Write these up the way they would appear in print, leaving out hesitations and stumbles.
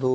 2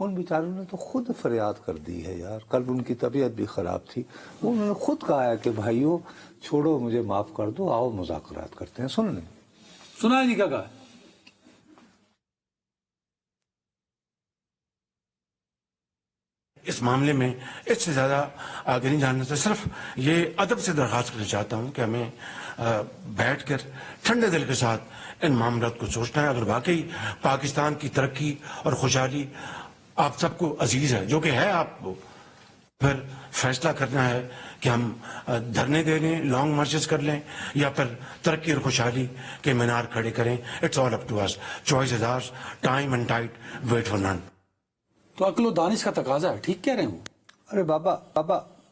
ان بیچاروں نے تو خود فریاد کر دی ہے یار. کل ان کی طبیعت بھی خراب تھی, انہوں نے خود کہا ہے کہ بھائیو چھوڑو, مجھے معاف کر دو, آؤ مذاکرات کرتے ہیں. سن لیں, سنا ہے نہیں کیا کہا؟ اس معاملے میں اس سے زیادہ آگے نہیں جاننا چاہتا. صرف یہ ادب سے درخواست کرنا چاہتا ہوں کہ ہمیں بیٹھ کر ٹھنڈے دل کے ساتھ ان معاملات کو سوچنا ہے. اگر واقعی پاکستان کی ترقی اور خوشحالی آپ سب کو عزیز ہے, جو کہ ہے آپ کو, پھر فیصلہ کرنا ہے کہ ہم دھرنے دے لیں, لانگ مارچز کر لیں, یا پھر ترقی اور خوشحالی کے مینار کھڑے کریں. It's all up to us. Choice is ours. Time and tide, wait for none. تو عقل و دانش کا تقاضا ہے, ٹھیک کہہ رہے ہوں. ارے بابا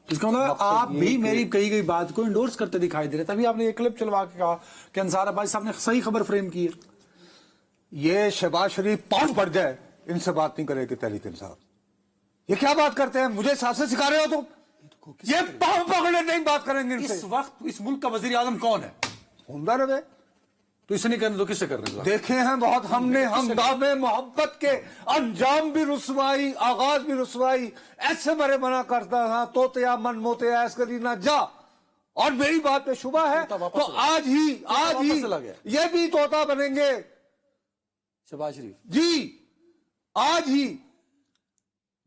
اس کا مطلب آپ بھی میری کہی گئی بات کو انڈورس کرتے دکھائی دے رہے. تبھی آپ نے یہ کلپ چلوا کے کہا کہ انصار عباسی صاحب نے صحیح خبر فریم کی ہے. یہ شہباز شریف پاؤں پڑ جائے ان سے بات نہیں کرے کہ تحریک انصاف. یہ کیا بات کرتے ہیں, مجھے سیاست سکھا رہے ہو تم؟ یہ پاؤں پکڑے نہیں بات کریں گے ان سے. اس وقت اس ملک کا وزیر اعظم کون ہے؟ عمدہ رہے. تو اسے نہیں کرنے تو کس سے کر رہے ہیں؟ دیکھے ہیں بہت ہم نے ہمدام محبت کے انجام بھی رسوائی, آغاز بھی رسوائی. ایسے مرے منع کرتا تھا, توتیا من موتیا ایس کری نہ جا, اور میری بات پہ شبہ ہے تو آج ہی یہ بھی طوطا بنیں گے. شہباز شریف جی آج ہی.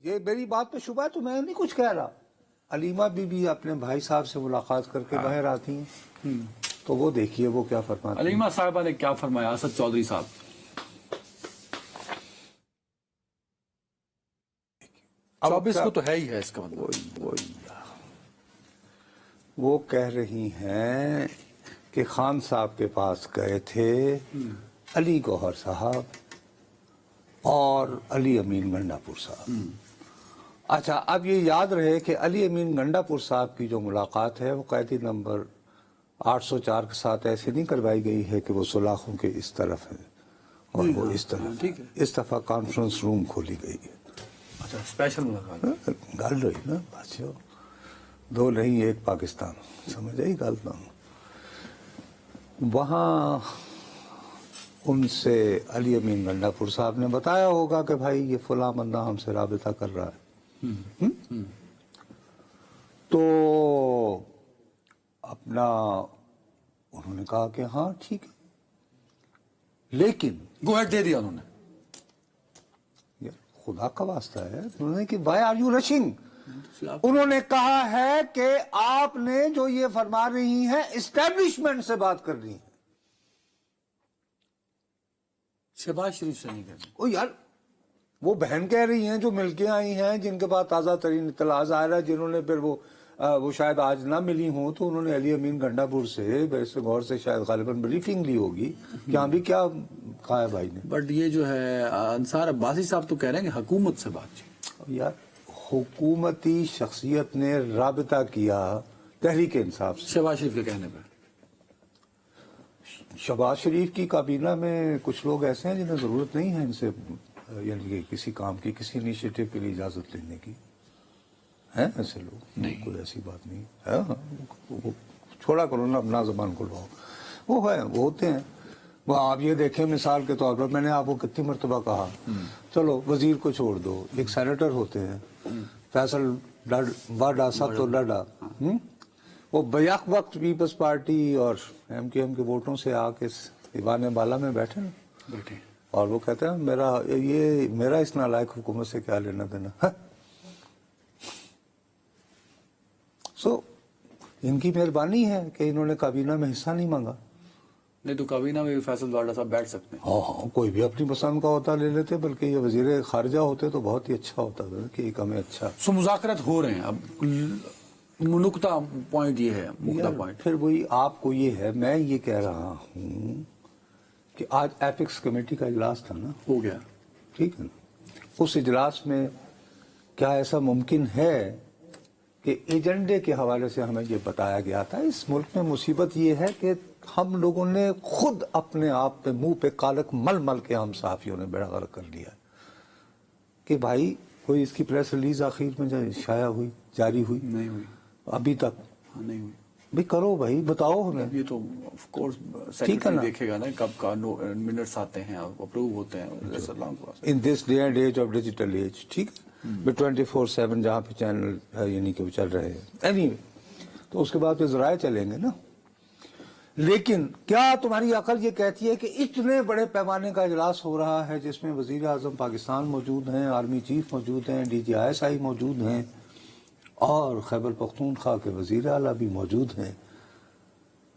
یہ میری بات پہ شبہ ہے تو میں نہیں کچھ کہہ رہا. علیمہ بی بی اپنے بھائی صاحب سے ملاقات کر کے باہر آتی ہیں, تو وہ دیکھیے وہ کیا فرماتی ہیں. علیمہ صاحبہ نے کیا فرمایا؟ اسد چودھری صاحب 24 کو تو ہے ہی ہے اس کا مطلب. وہ کہہ رہی ہیں کہ خان صاحب کے پاس گئے تھے علی گوہر صاحب اور علی امین گنڈا پور صاحب. اچھا, اب یہ یاد رہے کہ علی امین گنڈا پور صاحب کی جو ملاقات ہے وہ قیدی نمبر 804 کے ساتھ ایسے نہیں کروائی گئی ہے کہ وہ سلاخوں کے اس طرف ہے اور وہ اس طرف. اس دفعہ کانفرنس روم کھولی گئی ہے. اچھا, اسپیشل ملاقات. گل رہی نا بادشاہ, دو نہیں ایک پاکستان, سمجھ آئی گل تو. وہاں ان سے علی امین گنڈا پور صاحب نے بتایا ہوگا کہ بھائی یہ فلاں بندہ ہم سے رابطہ کر رہا ہے. تو اپنا انہوں نے کہا کہ ہاں ٹھیک ہے, لیکن گو ہیڈ دے دیا انہوں نے. خدا کا واسطہ ہے, انہوں نے کہ وائی آر یو رشنگ. انہوں نے کہا ہے کہ آپ نے جو یہ فرما رہی ہیں اسٹیبلشمنٹ سے بات کر رہی ہیں. شہباز شریف سے نہیں کرنا. او یار, وہ بہن کہہ رہی ہیں جو مل کے آئی ہیں, جن کے بعد تازہ ترین اطلاع ظاہر ہے, جنہوں نے پھر وہ شاید آج نہ ملی ہوں, تو انہوں نے علی امین گنڈا پور سے ویسے غور سے شاید غالباً بریفنگ لی ہوگی کہ ہاں بھی کیا کہا ہے بھائی نے. بٹ یہ جو ہے انصار عباسی صاحب تو کہہ رہے ہیں کہ حکومت سے بات چیت. یار حکومتی شخصیت نے رابطہ کیا تحریک انصاف سے. شہباز شریف کے کہنے پہ شہباز شریف کی کابینہ میں کچھ لوگ ایسے ہیں جنہیں ضرورت نہیں ہے ان سے, یعنی کہ کسی کام کی, کسی انیشیٹو کے لیے اجازت لینے کی. ہیں ایسے لوگ؟ نہیں, کوئی ایسی بات نہیں ہے. چھوڑا کرو نا, اپنا زبان کھلواؤ. وہ ہے, وہ ہوتے ہیں. وہ آپ یہ دیکھیں مثال کے طور پر, میں نے آپ کو کتنی مرتبہ کہا, چلو وزیر کو چھوڑ دو, ایک سینیٹر ہوتے ہیں فیصل ڈاڈا صاحب, تو ڈاڈا وہ بیک وقت پیپلز پارٹی اور ایم کیو ایم کے ووٹوں سے آ کے ایوان بالا میں بیٹھے نا, بیٹھے, اور وہ کہتے ہیں میرا اس نالائق حکومت سے کیا لینا دینا. سو ان کی مہربانی ہے کہ انہوں نے کابینہ میں حصہ نہیں مانگا. نہیں تو کابینہ میں بھی فیصل ڈاڈا صاحب بیٹھ سکتے ہیں. ہاں, کوئی بھی اپنی پسند کا ہوتا لے لیتے, بلکہ یہ وزیر خارجہ ہوتے تو بہت ہی اچھا ہوتا تھا کہ ایک ہمیں اچھا. سو مذاکرات ہو رہے ہیں. اب نقطہ پوائنٹ یہ ہے, مقدہ پوائنٹ پھر وہی آپ کو یہ ہے, میں یہ کہہ رہا ہوں کہ آج ایپکس کمیٹی کا اجلاس تھا نا, ہو گیا, ٹھیک ہے نا. اس اجلاس میں کیا ایسا ممکن ہے کہ ایجنڈے کے حوالے سے ہمیں یہ بتایا گیا تھا, اس ملک میں مصیبت یہ ہے کہ ہم لوگوں نے خود اپنے آپ پہ منہ پہ کالک مل مل کے ہم صحافیوں نے بیڑا غرق کر لیا کہ بھائی کوئی اس کی پریس ریلیز آخر میں شائع ہوئی, جاری ہوئی؟ نہیں ہوئی ابھی تک. نہیں ہوئی. بھی کرو بھائی، بتاؤ ہمیں. یہ تو آف کورس ٹھیک ہے سیکرٹری نا. دیکھے گا نا کب کا منٹس آتے ہیں اپروو ہوتے ہیں. In this day and age of digital age, ٹھیک ہے، 24/7 جہاں پہ چینل ہے یعنی کہ وہ چل رہے ہیں. اینی تو اس کے بعد پھر ذرائع چلیں گے نا. لیکن کیا تمہاری عقل یہ کہتی ہے کہ اتنے بڑے پیمانے کا اجلاس ہو رہا ہے جس میں وزیر اعظم پاکستان موجود ہیں، آرمی چیف موجود ہیں، DGI موجود ہیں، اور خیبر پختونخوا کے وزیر اعلیٰ بھی موجود ہیں،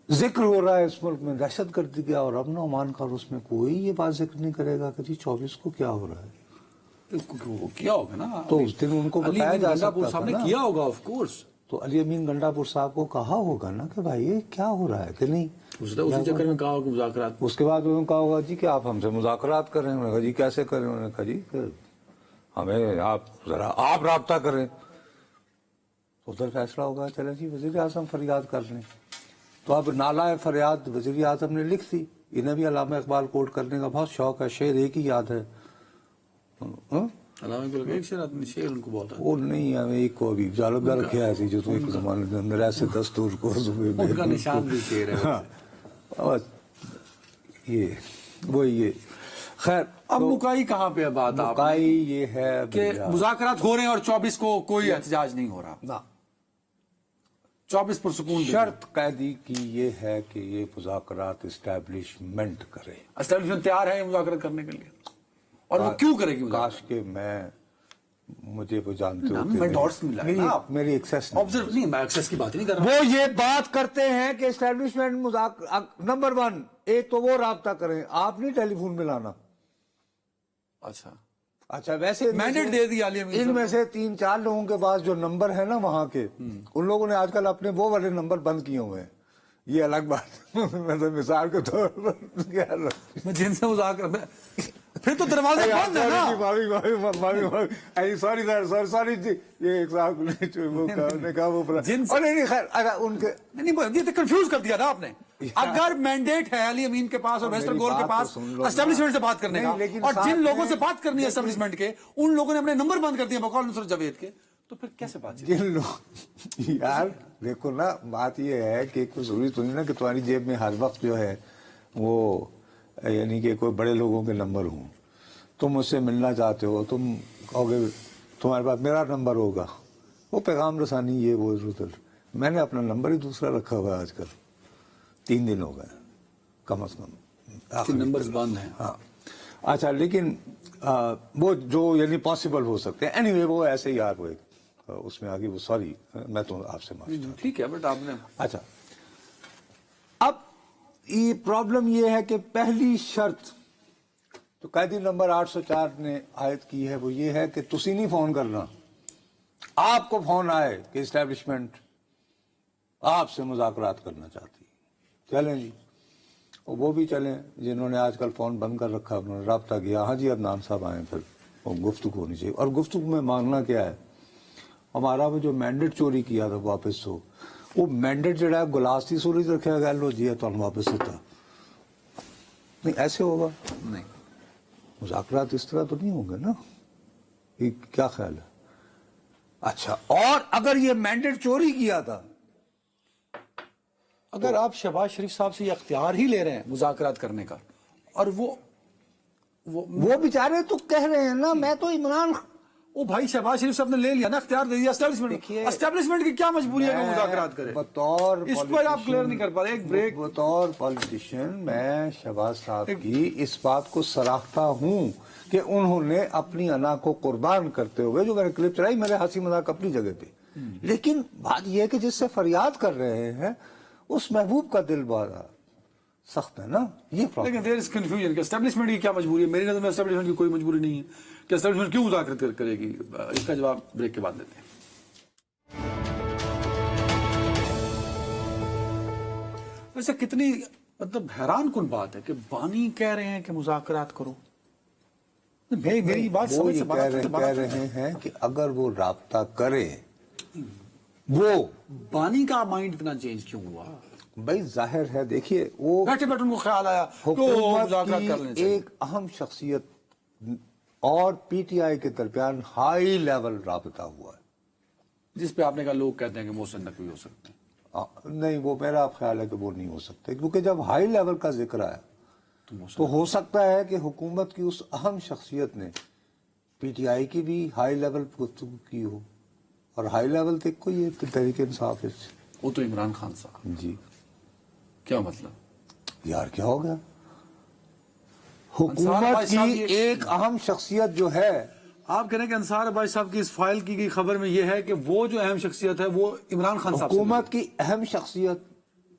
ذکر ہو رہا ہے اس ملک میں دہشت گردی کا اور امن و امان کا، اور اس میں کوئی یہ بات ذکر نہیں کرے گا کہ جی 24 کو کیا ہو رہا ہے؟ وہ کیا ہوگا نا، تو اس دن ان کو بتایا جا سکتا تھا نے نا. کیا ہوگا آف کورس. تو علی امین گنڈاپور صاحب کو کہا ہوگا نا کہ بھائی یہ کیا ہو رہا ہے کہ نہیں. اسی چکر میں کہا ہوگا مذاکرات. اس کے بعد انہوں نے کہا ہوگا جی کہ آپ ہم سے مذاکرات کریں. انہوں نے کہا جی کیسے کریں؟ انہوں نے کہا جی کہ ہمیں آپ رابطہ کریں. ادھر فیصلہ ہوگا چلے جی وزیر اعظم فریاد کر لیں. تو اب نالہ فریاد وزیر اعظم نے لکھ دی. انہیں بھی علامہ اقبال کوٹ کرنے کا بہت شوق ہے، شعر ایک ہی یاد ہے. علامہ اقبال ایک شعر ان کو بہت ہے. وہ نہیں ہمیں ایک کو ابھی جالب دار کیا ایسی جو ایک زمانے کے اندر ایسے دستور کو ان کا نشان بھی شعر ہے. یہ وہی یہ خیر. اب مکائی کہاں پہ بات آپ مکائی یہ ہے کہ مذاکرات ہو رہے ہیں اور 24 کو کوئی احتجاج نہیں ہو رہا. نہ 24 پرسکون شرط قیدی کی یہ ہے کہ یہ مذاکرات اسٹیبلشمنٹ کرے. اسٹیبلشمنٹ تیار ہے مذاکرات کرنے کے لیے، اور وہ کیوں کرے گی؟ کاش کہ مجھے وہ جانتے ہوتے. میری ایکسیس آبزرو نہیں، میں ایکسیس کی بات نہیں کر رہا. وہ یہ بات کرتے ہیں کہ اسٹیبلشمنٹ نمبر 1 ایک تو وہ رابطہ کریں، آپ نہیں ٹیلی فون میں لانا. اچھا ویسے مینڈیٹ دے دیا ان میں سے 3-4 لوگوں کے پاس جو نمبر ہے نا وہاں کے، ان لوگوں نے آج کل اپنے وہ والے نمبر بند کیے ہوئے ہیں. یہ الگ بات. میں تو مثال کے طور پر جن سے مذاکرہ پھر تو دروازے بند ہے نا. سوری جی یہ ایک صاحب نے کہا وہ خیر ان کے نہیں، یہ تو کنفیوز کر دیا نا آپ نے. اگر مینڈیٹ ہے علی امین کے پاس اور ویسٹرن گول کے پاس اسٹیبلشمنٹ سے بات کرنے کا، اور جن لوگوں سے بات کرنی ہے اسٹیبلشمنٹ کے، ان لوگوں نے اپنے نمبر بند کر دیا بقول نصرت جاوید کے، تو پھر کیسے بات؟ جن لوگ یار دیکھو نا، بات یہ ہے کہ کوئی ضروری تو نہیں نا کہ تمہاری جیب میں ہر وقت جو ہے وہ یعنی کہ کوئی بڑے لوگوں کے نمبر ہوں. تم مجھ سے ملنا چاہتے ہو، تم کہو گے تمہارے پاس میرا نمبر ہوگا. وہ پیغام رسانی یہ وہ ضرورت. میں نے اپنا نمبر ہی دوسرا رکھا ہوا ہے آج کل. 3 دن ہو گئے کم از کم. نمبرز بند ہیں. ہاں اچھا، لیکن وہ جو یعنی پاسبل ہو سکتے ہیں. اینی وے وہ ایسے ہی یار وہ اس میں آگے وہ سوری میں تو آپ سے معافی. ٹھیک ہے بٹ آپ نے اچھا اب یہ پرابلم یہ ہے کہ پہلی شرط تو قیدی نمبر 804 نے عائد کی ہے، وہ یہ ہے کہ تسی نہیں فون کرنا. آپ کو فون آئے کہ اسٹیبلشمنٹ آپ سے مذاکرات کرنا چاہتی ہے، چلیں جی. وہ بھی چلیں جنہوں نے آج کل فون بند کر رکھا، انہوں نے رابطہ کیا، ہاں جی عدنان صاحب آئیں، پھر وہ گفتگو ہونی چاہیے. اور گفتگو میں مانگنا کیا ہے؟ ہمارا وہ جو مینڈیٹ چوری کیا تھا واپس ہو. وہ مینڈیٹ جڑا ہے گلاس کی سوری رکھا گیا لو جی ہے تو ہم واپس ہوتا نہیں. ایسے ہوگا نہیں. مذاکرات اس طرح تو نہیں ہوں گے نا. یہ کیا خیال ہے؟ اچھا، اور اگر یہ مینڈیٹ چوری کیا تھا، اگر آپ شہباز شریف صاحب سے یہ اختیار ہی لے رہے ہیں مذاکرات کرنے کا، اور وہ بیچارے تو کہہ رہے ہیں نا، میں تو عمران بھائی شہباز شریف صاحب نے لے لیا نا، اختیار دے دیا اسٹیبلشمنٹ کی کیا مجبوری ہے کہ مذاکرات کرے؟ بطور اس کو آپ کلیئر نہیں کر پا رہے. ایک بریک. بطور پولیٹیشین میں شہباز صاحب کی اس بات کو سراہتا ہوں کہ انہوں نے اپنی انا کو قربان کرتے ہوئے، جو میں نے کلپ چلائی میرے ہنسی مذاق اپنی جگہ پہ، لیکن بات یہ ہے کہ جس سے فریاد کر رہے ہیں اس محبوب کا دل بہت سخت ہے نا. یہ لیکن دیر از کنفیوژن کہ اسٹیبلشمنٹ کی کیا مجبوری ہے. میری نظر میں اسٹیبلشمنٹ کی کوئی مجبوری نہیں ہے کہ اسٹیبلشمنٹ کیوں مذاکرات کرے گی. اس کا جواب بریک کے بعد دیتے ہیں. ویسے کتنی مطلب حیران کن بات ہے کہ بانی کہہ رہے ہیں کہ مذاکرات کرو. میری بات سمجھ سے کہہ رہے ہیں کہ اگر وہ رابطہ کرے، وہ بانی کا مائنڈ اتنا چینج کیوں ہوا؟ بھائی ظاہر ہے، دیکھیے وہ بیٹھے بیٹھے ان کو خیال آیا حکومت کی ایک اہم شخصیت اور پی ٹی آئی کے درمیان ہائی لیول رابطہ ہوا ہے، جس پہ آپ نے کہا لوگ کہتے ہیں کہ محسن نقوی ہو سکتے ہیں. نہیں وہ میرا خیال ہے کہ وہ نہیں ہو سکتے، کیونکہ جب ہائی لیول کا ذکر آیا تو ہو سکتا ہے کہ حکومت کی اس اہم شخصیت نے پی ٹی آئی کی بھی ہائی لیول گفتگو کی ہو، اور ہائی لیول تک کو یہ تحریک انصاف ہے. وہ تو عمران خان صاحب. جی کیا مطلب یار کیا ہو گیا؟ انصار بھائی حکومت صاحب کی ایک اہم شخصیت جو ہے، آپ کہہ رہے ہیں کہ انصار بھائی صاحب کی اس فائل کی گئی خبر میں یہ ہے کہ وہ جو اہم شخصیت ہے وہ عمران خان صاحب سے حکومت کی اہم شخصیت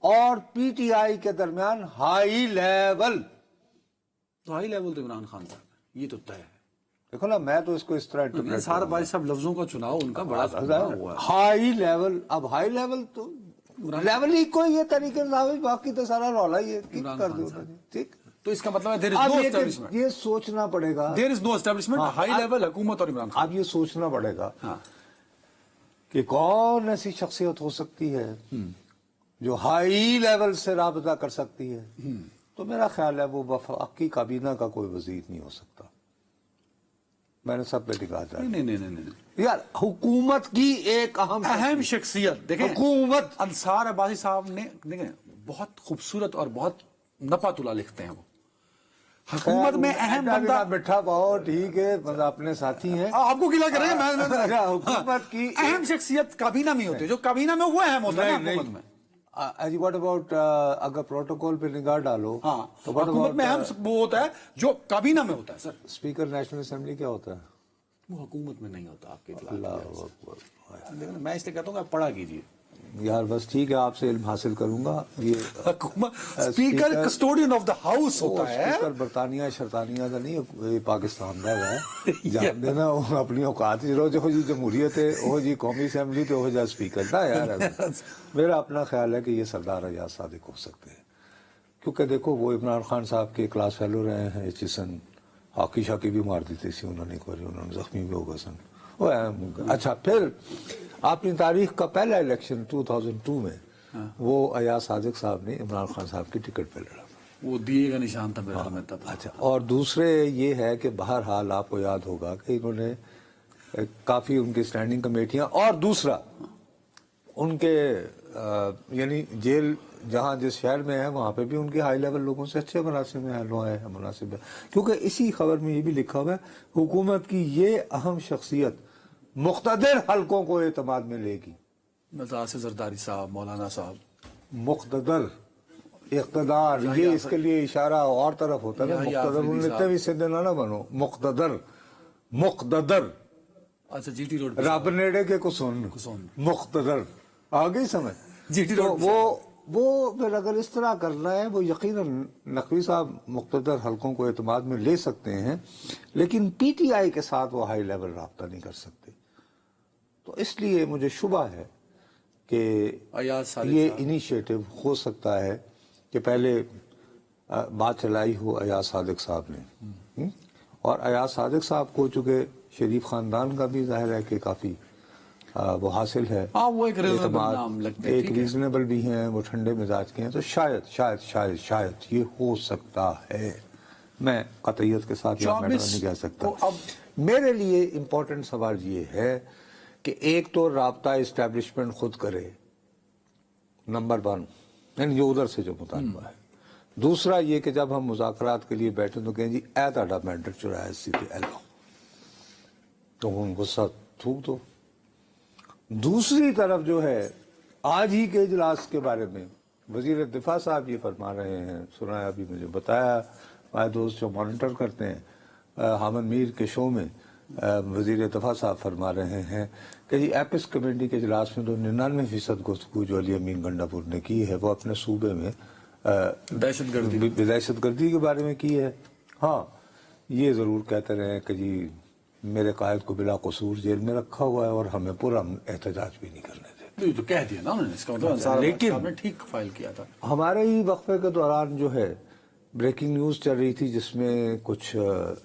اور پی ٹی آئی کے درمیان ہائی لیول. تو ہائی لیول تو عمران خان صاحب ہے، یہ تو طے ہے. دیکھو نا، میں تو اس کو اس طرح interpret انصار کروں گا. بھائی صاحب لفظوں کا چناؤ ان کا بڑا ہوا ہے. ہائی لیول، اب ہائی لیول تو لیول ہی کوئی یہ طریقے سے، باقی تو سارا رولا ہی ہے. ٹھیک کر دو ٹھیک. تو اس کا مطلب ہے اب establishment. یہ سوچنا پڑے گا، There is no establishment. High level حکومت اور عمران خان. اب یہ سوچنا پڑے گا ہاں کہ کون ایسی شخصیت ہو سکتی ہے جو ہائی لیول سے رابطہ کر سکتی ہے. تو میرا خیال ہے وہ وفاقی کابینہ کا کوئی وزیر نہیں ہو سکتا. میں نے سب پہ دکھا دیا. نہیں یار حکومت کی ایک اہم شخصیت دیکھیں، حکومت انصار عباسی صاحب نے دیکھیں بہت خوبصورت اور بہت نپا تلا لکھتے ہیں. وہ حکومت میں اہم بندہ بیٹھا بہت ٹھیک ہے، اپنے ساتھی ہیں. آپ کو گلا کریں گے. حکومت کی اہم شخصیت کابینہ میں ہوتی ہے، جو کابینہ میں وہ اہم ہوتا ہے حکومت میں. جی واٹ اباؤٹ اگر پروٹوکول پہ نگاہ ڈالو ہاں تو حکومت میں اہم وہ ہوتا ہے جو کابینہ میں ہوتا ہے. سر اسپیکر نیشنل اسمبلی کیا ہوتا ہے؟ وہ حکومت میں نہیں ہوتا. آپ کے اللہ اکبر. میں اس لیے کہتا ہوں کہ آپ پڑھا کیجیے. یار بس ٹھیک ہے، آپ سے علم حاصل کروں گا. یہ حکومت speaker custodian of the house ہوتا ہے. اسپیکر برطانیہ شرطانیہ کا نہیں، یہ پاکستان کا ہے. جان دینا اپنی اوقات جو جی جمہوریت ہے وہ جی قومی اسمبلی تو ہو جائے اسپیکر نا. یار میرا اپنا خیال ہے کہ یہ سردار ایاز صادق ہو سکتے ہیں، کیونکہ دیکھو وہ عمران خان صاحب کے کلاس فیلو رہے ہیں. ایچسن ہاکی شاکی بھی مار دیتے سی انہوں نے، انہوں نے زخمی بھی ہو گئے سن. اچھا پھر اپنی تاریخ کا پہلا الیکشن 2002 میں وہ ایاز صادق صاحب نے عمران خان صاحب کی ٹکٹ پہ لڑا. وہ دیے کا نشان تھا میرے میں تب. اچھا، اور دوسرے یہ ہے کہ بہرحال آپ کو یاد ہوگا کہ انہوں نے کافی ان کی اسٹینڈنگ کمیٹیاں، اور دوسرا ان کے یعنی جیل جہاں جس شہر میں ہے وہاں پہ بھی ان کے ہائی لیول لوگوں سے اچھے مناسب ہے. کیونکہ اسی خبر میں یہ بھی لکھا ہوا ہے حکومت کی یہ اہم شخصیت مقتدر حلقوں کو اعتماد میں لے گی. متاثر زرداری صاحب، مولانا صاحب. مقتدر اقتدار، یہ اس کے لیے اشارہ اور طرف ہوتا ہے. مقتدر انہوں نے سندھ نہ بنو، مقتدر اچھا جی ٹی روڈ رب نیڑے کے کسون مقتدر آ گئی سمجھ. جی ٹی روڈ وہ پھر اگر اس طرح کرنا ہے، وہ یقیناً نقوی صاحب مقتدر حلقوں کو اعتماد میں لے سکتے ہیں، لیکن پی ٹی آئی کے ساتھ وہ ہائی لیول رابطہ نہیں کر سکتے. تو اس لیے مجھے شبہ ہے کہ یہ انیشیٹو ہو سکتا ہے کہ پہلے بات چلائی ہو ایاز صادق صاحب نے، اور ایاز صادق صاحب کو چونکہ شریف خاندان کا بھی ظاہر ہے کہ کافی وہ حاصل ہے، وہ ایک ریزنیبل بھی ہیں، وہ ٹھنڈے مزاج کے ہیں. تو شاید یہ ہو سکتا ہے. میں قطعیت کے ساتھ یہ نہیں کہہ سکتا. میرے لیے امپورٹنٹ سوال یہ ہے کہ ایک تو رابطہ اسٹیبلشمنٹ خود کرے، نمبر 1، یعنی جو ادھر سے جو مطالبہ ہے. دوسرا یہ کہ جب ہم مذاکرات کے لیے بیٹھے تو کہیں جی اے تہاڈا مینڈر چرایا سیدھے اے لو، تو ان غصہ تھوک دو. دوسری طرف جو ہے آج ہی کے اجلاس کے بارے میں وزیر دفاع صاحب یہ فرما رہے ہیں، سنا ابھی مجھے بتایا ہمارے دوست جو مانیٹر کرتے ہیں حامد میر کے شو میں، وزیر دفاع صاحب فرما رہے ہیں کہ جی ایپس کمیٹی کے اجلاس میں تو 99% گفتگو جو علی امین گنڈا پور نے کی ہے وہ اپنے صوبے میں دہشت گردی کے بارے میں کی ہے. ہاں یہ ضرور کہتے رہے کہ جی میرے قائد کو بلا قصور جیل میں رکھا ہوا ہے اور ہمیں پورا احتجاج بھی نہیں کرنے دیتے. تو کہہ دیا نا انہوں نے، اس کا مطلب لیکن ٹھیک فائل کیا تھا. ہمارے ہی وقفے کے دوران جو ہے بریکنگ نیوز چل رہی تھی جس میں کچھ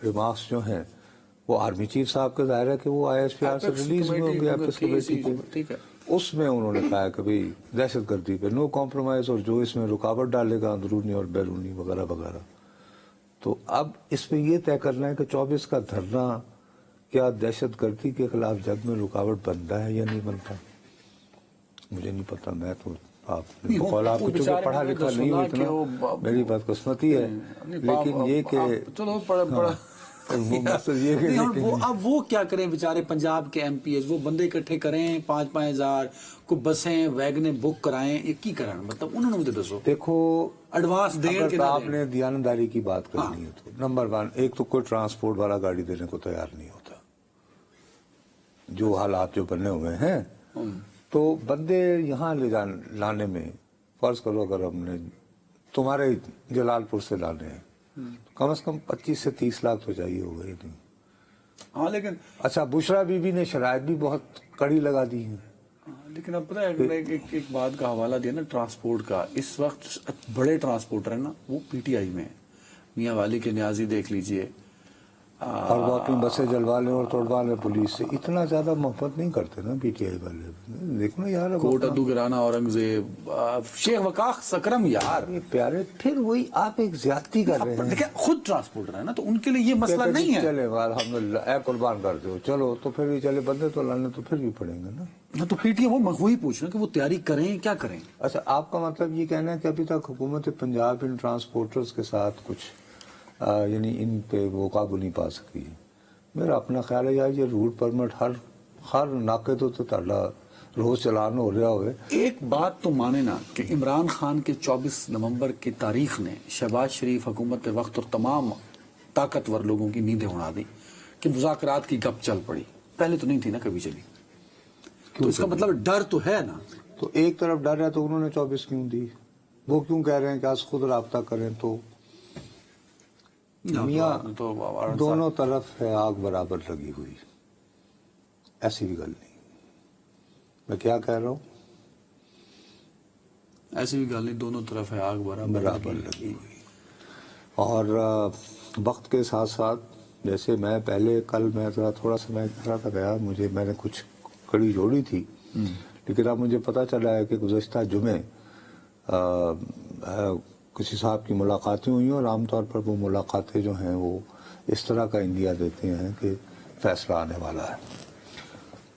ریمارکس جو ہیں وہ آرمی چیف صاحب کا ظاہر ہے کہ وہ آئی ایس پی آر سے ریلیز میں ہوں گے ایپس کمیٹی کے. اس میں انہوں نے کہا کہ بھئی دہشت گردی پہ نو کمپرومائز، اور جو اس میں رکاوٹ ڈالے گا اندرونی اور بیرونی وغیرہ وغیرہ. تو اب اس میں یہ طے کرنا ہے کہ 24 کا دھرنا کیا دہشت گردی کے خلاف جنگ میں رکاوٹ بنتا ہے یا نہیں بنتا. مجھے نہیں پتا، میں تو آپ نے تو قول آپ کچھ پڑھا لکھا نہیں ہو اتنا، میری بدقسمتی ہے، لیکن یہ کہ چلو پڑھا وہ مقصد یہ کہ اب وہ کیا کریں بیچارے پنجاب کے ایم پی ایس، وہ بندے اکٹھے کریں 5,000 کو بسیں ویگنیں بک کرائیں، یہ کی کریں؟ مطلب انہوں نے مجھے دسو، دیکھو ایڈوانس دیں کہ اگر نہ آپ دیں؟ نے دیانتداری کی بات کرنی ہے تو نمبر 1 ایک تو کوئی ٹرانسپورٹ والا گاڑی دینے کو تیار نہیں ہوتا، جو حالات جو بنے ہوئے ہیں، تو بندے یہاں لانے میں فرض کرو اگر ہم نے تمہارے جلال پور سے لانے ہیں کم از کم 25 سے 30 لاکھ تو چاہیے ہوگا ہی نہیں۔ ہاں لیکن اچھا بشرا بی بی نے شرائط بھی بہت کڑی لگا دی ہیں، لیکن اب پتہ ہے ایک بات کا حوالہ دیا نا ٹرانسپورٹ کا، اس وقت بڑے ٹرانسپورٹر ہیں نا وہ پی ٹی آئی میں ہیں، میاں والی کے نیازی دیکھ لیجئے، اور وہ اپنی بسیں جلوا لیں اور توڑوا لیں پولیس سے، اتنا زیادہ محبت نہیں کرتے نا پی ٹی آئی والے، دیکھو نا یار اب کوٹ اپنا- ادو گرانا اورنگزیب، شیخ وقاص سکرم، یار یہ پیارے پھر وہی آپ ایک زیادتی کر رہے ہیں۔ دیکھیں خود ٹرانسپورٹر ہے نا تو ان کے لیے یہ مسئلہ نہیں ہے، چلے الحمدللہ اے قربان کر دو، چلو تو پھر بھی چلے بندے تو لانے تو پھر بھی پڑیں گے نا۔ نہ تو پی ٹی آئی وہ وہی پوچھ رہا ہوں کہ وہ تیاری کریں کیا کریں؟ اچھا آپ کا مطلب یہ کہنا ہے کہ ابھی تک حکومت پنجاب ان ٹرانسپورٹرز کے ساتھ کچھ یعنی ان پہ وہ قابو نہیں پا سکی ہے؟ میرا اپنا خیال ہے یار یہ روٹ پرمٹ ہر ناکے تو تاڑا روز چلان ہو رہا ہوئے۔ ایک بات تو مانے نا کہ عمران خان کے 24 نومبر کی تاریخ نے شہباز شریف حکومت وقت اور تمام طاقتور لوگوں کی نیندیں اڑا دی کہ مذاکرات کی گپ چل پڑی، پہلے تو نہیں تھی نا کبھی چلی، تو اس کا مطلب ڈر تو ہے نا۔ تو ایک طرف ڈر ہے تو انہوں نے 24 کیوں دی؟ وہ کیوں کہہ رہے ہیں کہ آج خود رابطہ کریں؟ تو میاں دونوں طرف ہے آگ برابر لگی ہوئی، ایسی بھی گل نہیں، میں کیا کہہ رہا ہوں، ایسی بھی گل نہیں، دونوں طرف ہے آگ برابر لگی ہوئی۔ اور وقت کے ساتھ ساتھ جیسے میں پہلے کل میں ذرا تھوڑا سا میں کہہ رہا تھا گیا میں نے کچھ کڑی جوڑی تھی، لیکن اب مجھے پتہ چلا ہے کہ گزشتہ جمعے کسی صاحب کی ملاقاتیں ہوئی ہیں اور عام طور پر وہ ملاقاتیں جو ہیں وہ اس طرح کا اندیا دیتے ہیں کہ فیصلہ آنے والا ہے۔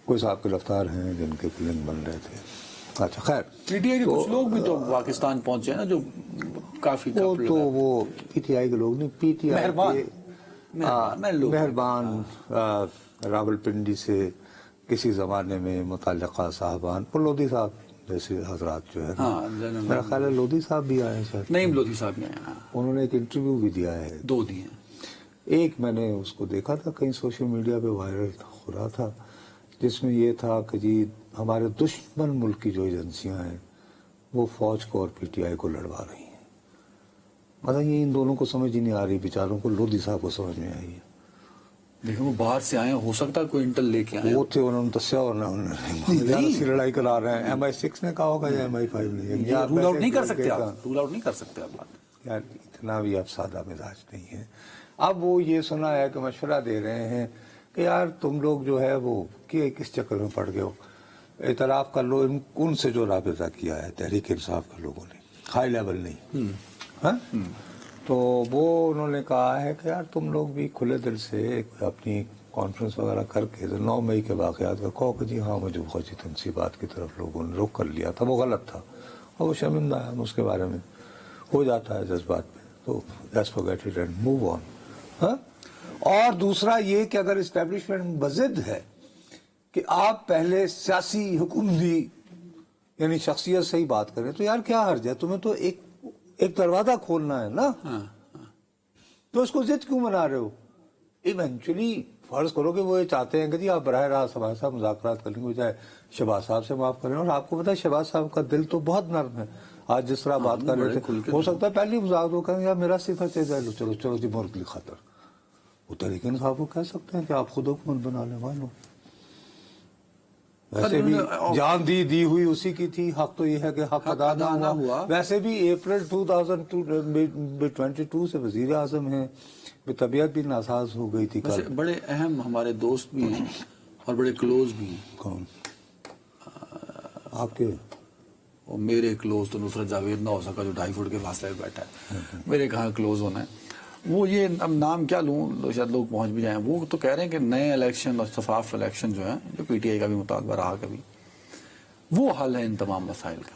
کوئی صاحب گرفتار ہیں جن کے کلنگ بن رہے تھے، اچھا خیر پی ٹی آئی کے کچھ لوگ بھی تو پاکستان پہنچے ہیں نا جو کافی وہ تو وہ پی ٹی آئی کے لوگ نہیں، پی ٹی آئی مہربان راول پنڈی سے کسی زمانے میں متعلقہ صاحبان لودھی صاحب جیسے حضرات جو ہے میرا خیال ہے لودھی صاحب بھی آئے ہیں شاید، نہیں لودھی صاحب نے آیا، انہوں نے ایک انٹرویو بھی دیا ہے، 2 دیے، ایک میں نے اس کو دیکھا تھا کہیں سوشل میڈیا پہ وائرل ہو رہا تھا جس میں یہ تھا کہ جی ہمارے دشمن ملک کی جو ایجنسیاں ہیں وہ فوج کو اور پی ٹی آئی کو لڑوا رہی ہیں، مطلب یہ ان دونوں کو سمجھ ہی نہیں آ رہی، بیچاروں کو لودھی صاحب کو سمجھ میں آئی ہے۔ دیکھیں وہ باہر سے آئے، ہو سکتا ہے کوئی انٹل لے کے آئے، وہ تھے انہوں نے دسیا اور سے لڑائی کرا رہے ہیں، MI6 نے کہا ہوگا یا MI5 نے، رول آؤٹ نہیں کر سکتے آپ، رول آؤٹ نہیں کر سکتے آپ بات، یار اتنا بھی اب سادہ مزاج نہیں ہے۔ اب وہ یہ سنا ہے کہ مشورہ دے رہے ہیں کہ یار تم لوگ جو ہے وہ کس چکر میں پڑ گئے ہو، اعتراف کر لو، ان سے جو رابطہ کیا ہے تحریک انصاف کے لوگوں نے، ہائی لیول نہیں، ہاں تو وہ انہوں نے کہا ہے کہ یار تم لوگ بھی کھلے دل سے اپنی کانفرنس وغیرہ کر کے 9 مئی کے واقعات کا کہو کہ جی ہاں مجھے فوجی تنصیبات کی طرف لوگوں نے رخ کر لیا تھا، وہ غلط تھا اور وہ شرمندہ ہے، اس کے بارے میں ہو جاتا ہے جذبات میں، تو let's forget it and move on. ہاں اور دوسرا یہ کہ اگر اسٹیبلشمنٹ بضد ہے کہ آپ پہلے سیاسی حکومتی یعنی شخصیت سے ہی بات کریں تو یار کیا حرج ہے، تمہیں تو ایک دروازہ کھولنا ہے نا، تو اس کو ضد کیوں بنا رہے ہو؟ ایونچولی فرض کرو کہ وہ یہ چاہتے ہیں کہ جی آپ براہ راست ہمارے ساتھ مذاکرات کرنے کے بجائے شہباز صاحب سے معاف کریں، اور آپ کو پتا ہے شہباز صاحب کا دل تو بہت نرم ہے، آج جس طرح بات کر رہے تھے ہو سکتا ہے پہلی مذاکرات وہ کہیں یار میرا استعفیٰ چاہیے، چلو چلو جی ملک کی خاطر، وہ تحریک انصاف کو کہہ سکتے ہیں کہ آپ خود حکومت بنا لیں، مانو ویسے بھی جان دی ہوئی اسی کی تھی، حق تو یہ ہے کہ حق ادا نہ ہوا۔ ویسے بھی اپریل 2022 سے وزیر اعظم ہیں، طبیعت بھی ناساز ہو گئی تھی کل۔ بڑے اہم ہمارے دوست بھی ہیں اور بڑے کلوز بھی ہیں۔ کون آپ کے؟ اور میرے کلوز تو نصرت جاوید نہ ہو سکا جو 2.5 فٹ کے فاصلے پہ بیٹھا ہے، میرے کہاں کلوز ہونا ہے وہ، یہ اب نام کیا لوں شاید لوگ پہنچ بھی جائیں، وہ تو کہہ رہے ہیں کہ نئے الیکشن اور شفاف الیکشن جو ہیں جو پی ٹی آئی کا بھی مطالبہ رہا کبھی، وہ حل ہے ان تمام مسائل کا۔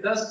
10